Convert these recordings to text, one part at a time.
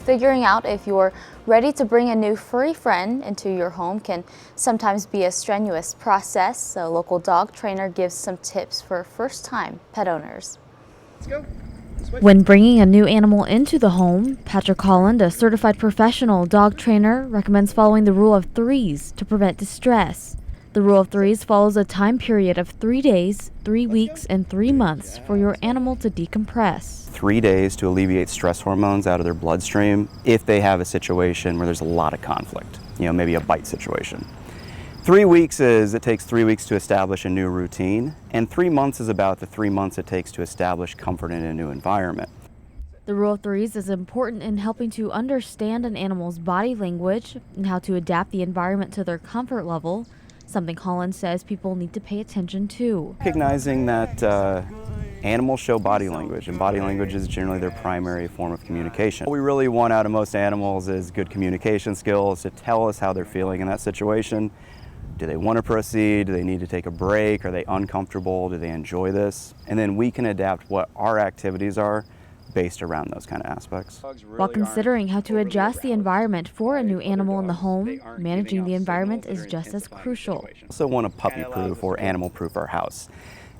Figuring out if you're ready to bring a new furry friend into your home can sometimes be a strenuous process. A local dog trainer gives some tips for first-time pet owners. Let's go. When bringing a new animal into the home, Patrick Holland, a certified professional dog trainer, recommends following the rule of threes to prevent distress. The rule of threes follows a time period of 3 days, 3 weeks, and 3 months for your animal to decompress. 3 days to alleviate stress hormones out of their bloodstream if they have a situation where there's a lot of conflict, maybe a bite situation. 3 weeks is it takes 3 weeks to establish a new routine, and 3 months is about the 3 months it takes to establish comfort in a new environment. The rule of threes is important in helping to understand an animal's body language and how to adapt the environment to their comfort level, something Holland says people need to pay attention to. Recognizing that animals show body language, and body language is generally their primary form of communication. What we really want out of most animals is good communication skills to tell us how they're feeling in that situation. Do they want to proceed? Do they need to take a break? Are they uncomfortable? Do they enjoy this? And then we can adapt what our activities are based around those kind of aspects. While considering how to adjust the environment for a new animal in the home, managing the environment is just as crucial. We also want to puppy-proof or animal-proof our house.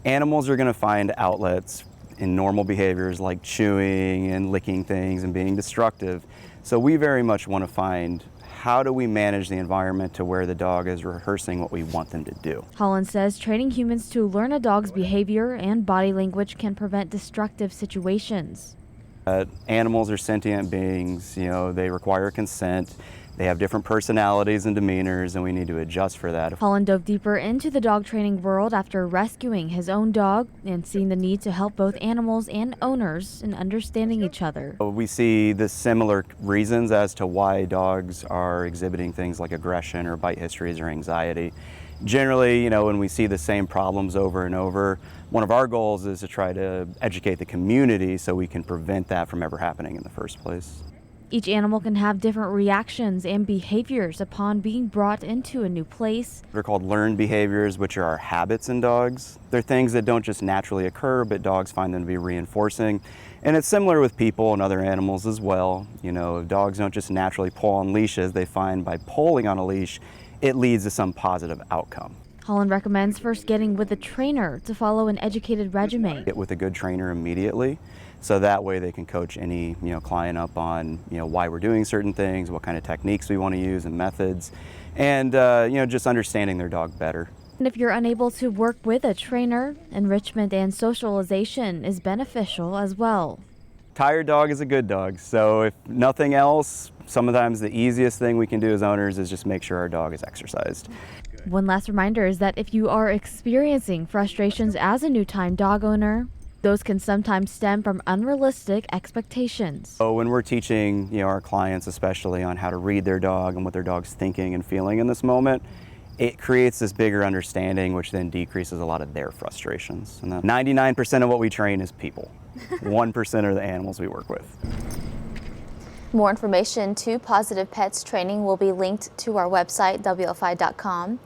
Animals are going to find outlets in normal behaviors like chewing and licking things and being destructive. So we very much want to find how do we manage the environment to where the dog is rehearsing what we want them to do. Holland says training humans to learn a dog's behavior and body language can prevent destructive situations. Animals are sentient beings, they require consent. They have different personalities and demeanors, and we need to adjust for that. Holland dove deeper into the dog training world after rescuing his own dog and seeing the need to help both animals and owners in understanding each other. We see the similar reasons as to why dogs are exhibiting things like aggression or bite histories or anxiety. Generally, when we see the same problems over and over, one of our goals is to try to educate the community so we can prevent that from ever happening in the first place. Each animal can have different reactions and behaviors upon being brought into a new place. They're called learned behaviors, which are our habits in dogs. They're things that don't just naturally occur, but dogs find them to be reinforcing. And it's similar with people and other animals as well. Dogs don't just naturally pull on leashes. They find by pulling on a leash, it leads to some positive outcome. Holland recommends first getting with a trainer to follow an educated regimen. Get with a good trainer immediately, so that way they can coach any client up on why we're doing certain things, what kind of techniques we want to use and methods, and just understanding their dog better. And if you're unable to work with a trainer, enrichment and socialization is beneficial as well. Tired dog is a good dog, so if nothing else, sometimes the easiest thing we can do as owners is just make sure our dog is exercised. One last reminder is that if you are experiencing frustrations as a new-time dog owner, those can sometimes stem from unrealistic expectations. So when we're teaching our clients especially on how to read their dog and what their dog's thinking and feeling in this moment, it creates this bigger understanding, which then decreases a lot of their frustrations. And 99% of what we train is people. 1% are the animals we work with. More information to Positive Pets training will be linked to our website, WFI.com.